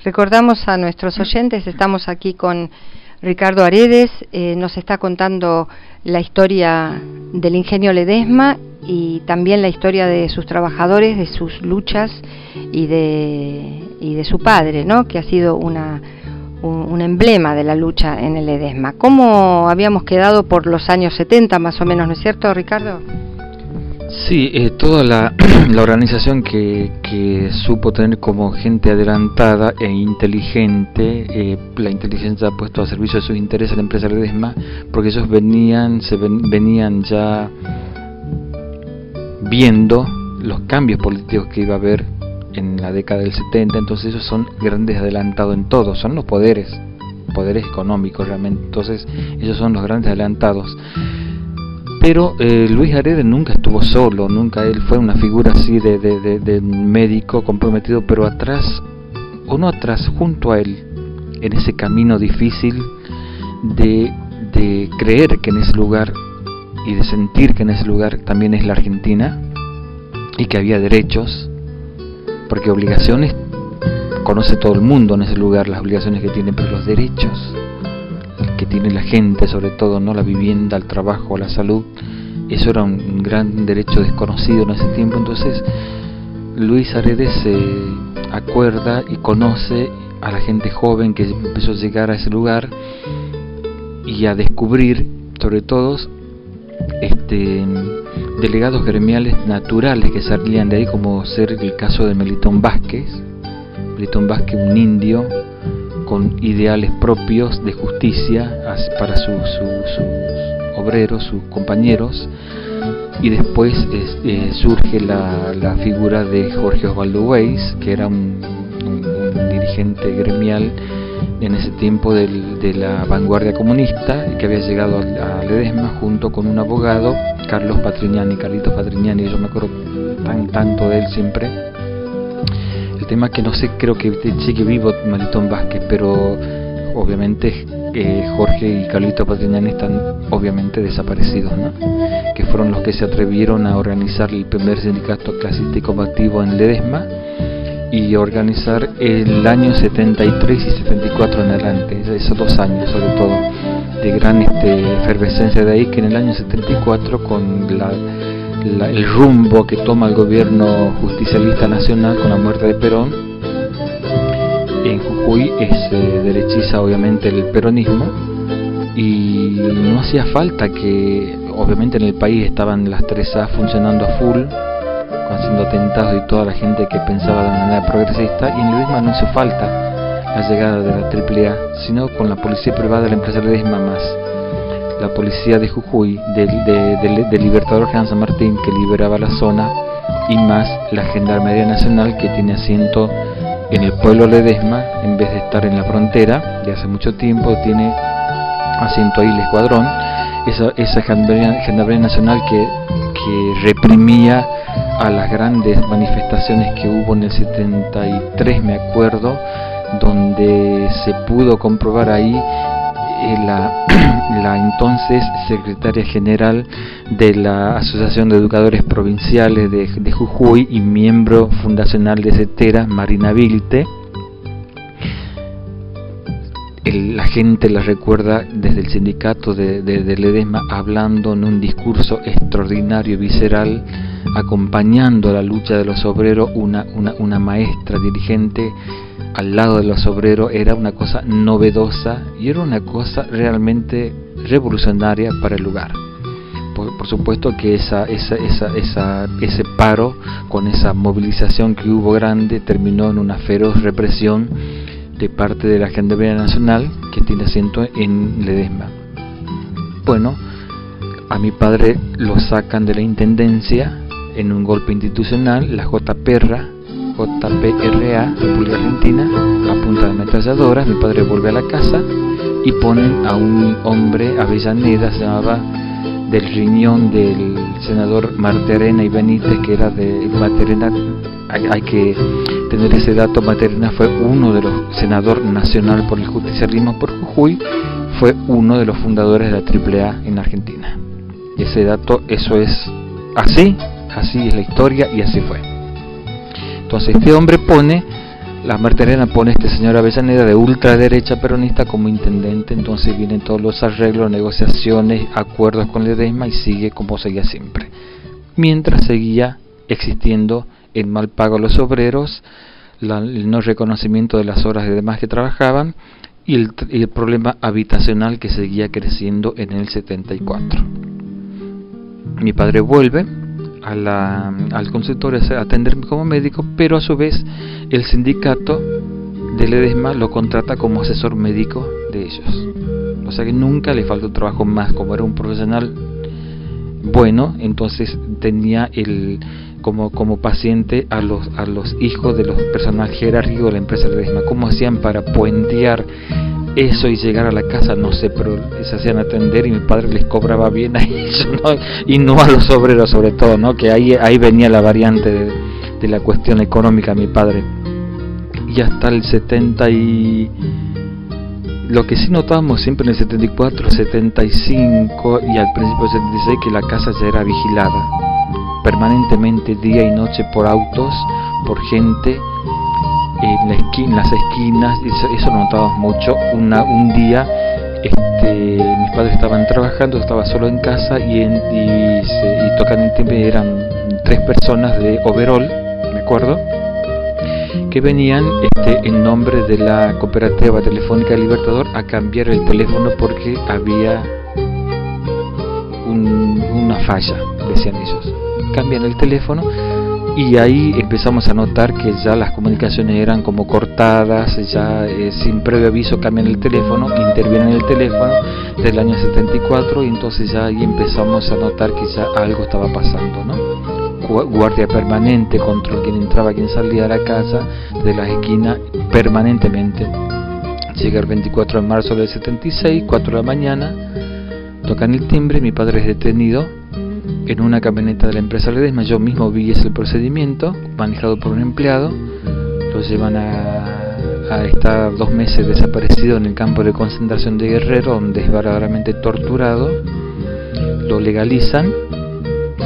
Recordamos a nuestros oyentes, estamos aquí con Ricardo Aredes, nos está contando la historia del Ingenio Ledesma y también la historia de sus trabajadores, de sus luchas y de su padre, ¿no? Que ha sido un emblema de la lucha en el Ledesma. ¿Cómo habíamos quedado por los años 70 más o menos, no es cierto, Ricardo? Sí, toda la organización que supo tener como gente adelantada e inteligente, la inteligencia ha puesto a servicio de sus intereses a la empresa Ledesma, porque ellos venían ya viendo los cambios políticos que iba a haber en la década del 70, entonces ellos son grandes adelantados en todo, son los poderes económicos realmente, entonces ellos son los grandes adelantados. Pero Luis Aredes nunca estuvo solo, nunca él fue una figura así de médico comprometido, pero junto a él, en ese camino difícil de creer que en ese lugar y de sentir que en ese lugar también es la Argentina y que había derechos, porque obligaciones conoce todo el mundo en ese lugar, las obligaciones que tiene, pero los derechos que tiene la gente, sobre todo, no la vivienda, el trabajo, la salud, eso era un gran derecho desconocido en ese tiempo. Entonces Luis Aredes se acuerda y conoce a la gente joven que empezó a llegar a ese lugar y a descubrir, sobre todo, delegados gremiales naturales que salían de ahí, como ser el caso de Melitón Vázquez, un indio con ideales propios de justicia para sus obreros, sus compañeros, y después surge la figura de Jorge Osvaldo Weiss, que era un dirigente gremial en ese tiempo de la vanguardia comunista, que había llegado a Ledesma junto con un abogado, Carlitos Patrignani, yo me acuerdo tanto de él siempre. El tema que no sé, creo que sigue vivo Melitón Vázquez, pero obviamente Jorge y Carlitos Patrignani están obviamente desaparecidos, ¿no? Que fueron los que se atrevieron a organizar el primer sindicato clasista y combativo en Ledesma y organizar el año 73 y 74 en adelante, esos 2 años sobre todo, de gran efervescencia de ahí, que en el año 74 con el rumbo que toma el gobierno justicialista nacional con la muerte de Perón, en Jujuy derechiza obviamente el peronismo y no hacía falta que, obviamente en el país estaban las 3A funcionando a full, haciendo atentados y toda la gente que pensaba de manera progresista, y en Ledesma no hizo falta la llegada de la AAA, sino con la policía privada de la empresa Ledesma más la policía de Jujuy, del Libertador General San Martín, que liberaba la zona, y más la Gendarmería Nacional, que tiene asiento en el pueblo Ledesma, en vez de estar en la frontera, de hace mucho tiempo, tiene asiento ahí el escuadrón, esa Gendarmería Nacional que reprimía a las grandes manifestaciones que hubo en el 73, me acuerdo, donde se pudo comprobar ahí la entonces secretaria general de la Asociación de Educadores Provinciales de Jujuy y miembro fundacional de CETERA, Marina Vilte. La gente la recuerda desde el sindicato de Ledesma hablando en un discurso extraordinario, visceral, acompañando a la lucha de los obreros, una maestra dirigente al lado de los obreros. Era una cosa novedosa y era una cosa realmente revolucionaria para el lugar. Por supuesto que ese paro, con esa movilización que hubo grande, terminó en una feroz represión de parte de la Gendarmería Nacional, que tiene asiento en Ledesma. Bueno, a mi padre lo sacan de la intendencia en un golpe institucional, la JPRA, República Argentina, a punta de ametralladoras. Mi padre vuelve a la casa y ponen a un hombre, Avellaneda se llamaba, del riñón del senador Marterena y Benítez, que era de Marterena. Hay que tener ese dato. Marterena fue uno de los senadores nacional por el justicialismo por Jujuy, fue uno de los fundadores de la AAA en Argentina. Y ese dato, eso es así es la historia y así fue. Entonces este hombre pone la Martelena pone a este señor Avellaneda de ultraderecha peronista como intendente, entonces vienen todos los arreglos, negociaciones, acuerdos con Ledesma y sigue como seguía siempre. Mientras seguía existiendo el mal pago a los obreros, el no reconocimiento de las horas de demás que trabajaban y el problema habitacional que seguía creciendo en el 74. Mi padre vuelve al consultorio a atenderme como médico, pero a su vez el sindicato de Ledesma lo contrata como asesor médico de ellos. O sea que nunca le faltó trabajo más, como era un profesional bueno, entonces tenía como paciente a los hijos de los personajes jerárquicos de la empresa Ledesma. ¿Cómo hacían para puentear eso y llegar a la casa? No sé, pero se hacían atender y mi padre les cobraba bien a ellos, ¿no? Y no a los obreros sobre todo, ¿no? Que ahí venía la variante de la cuestión económica, mi padre. Y hasta el 70 y... Lo que sí notábamos siempre en el 74, 75 y al principio del 76, que la casa ya era vigilada permanentemente, día y noche, por autos, por gente en las esquinas. Eso lo notábamos mucho. Un día mis padres estaban trabajando, estaba solo en casa y tocando el timbre, eran 3 personas de overol, me acuerdo, que venían en nombre de la Cooperativa Telefónica Libertador a cambiar el teléfono porque había una falla, decían ellos. Cambian el teléfono y ahí empezamos a notar que ya las comunicaciones eran como cortadas, ya sin previo aviso cambian el teléfono, intervienen en el teléfono del año 74 y entonces ya ahí empezamos a notar que ya algo estaba pasando, ¿no? Guardia permanente, control quién entraba, quién salía de la casa, de las esquinas, permanentemente. Llega el 24 de marzo del 76, 4 de la mañana, tocan el timbre, mi padre es detenido en una camioneta de la empresa Ledesma. Yo mismo vi ese procedimiento, manejado por un empleado. Lo llevan a estar 2 meses desaparecido en el campo de concentración de Guerrero, donde es verdaderamente torturado. Lo legalizan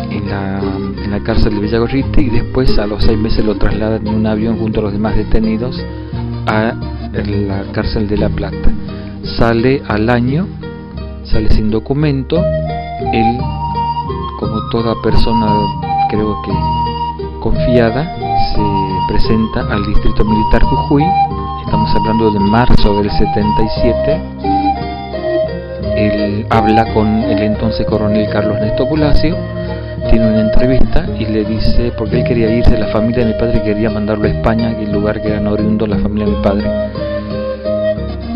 en la cárcel de Villagorriti y después a los 6 meses lo trasladan en un avión junto a los demás detenidos a la cárcel de La Plata. Sale al año, sale sin documento. Él, como toda persona creo que confiada, se presenta al Distrito Militar Jujuy. Estamos hablando de marzo del 77. Él habla con el entonces coronel Carlos Néstor Bulacio, tiene una entrevista y le dice, porque él quería irse, la familia de mi padre quería mandarlo a España, el lugar que era oriundo la familia de mi padre.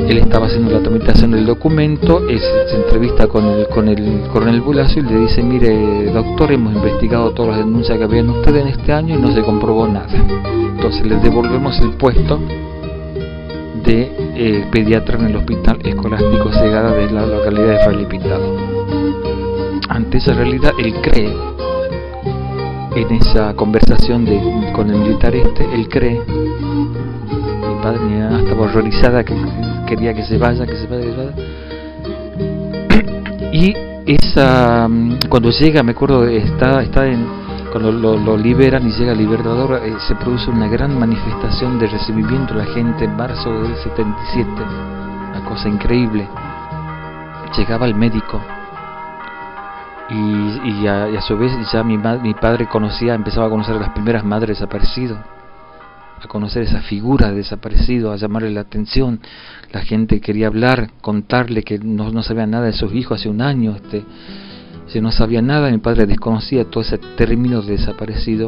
Él estaba haciendo la tramitación del documento, se entrevista con el coronel Bulacio y le dice: mire, doctor, hemos investigado todas las denuncias que habían ustedes en este año y no se comprobó nada. Entonces les devolvemos el puesto de pediatra en el Hospital Escolástico Segada de la localidad de Fraile Pintado. Ante esa realidad, él cree, en esa conversación con el militar él cree. Mi padre estaba horrorizada, que quería que se vaya. Y cuando llega, me acuerdo, cuando lo liberan y llega Libertador, se produce una gran manifestación de recibimiento de la gente en marzo del 77, una cosa increíble. Llegaba el médico y a su vez ya mi padre empezaba a conocer a las primeras madres desaparecidas, a conocer esa figura de desaparecido, a llamarle la atención. La gente quería hablar, contarle que no sabía nada de sus hijos hace un año, si no sabía nada. Mi padre desconocía todo ese término de desaparecido.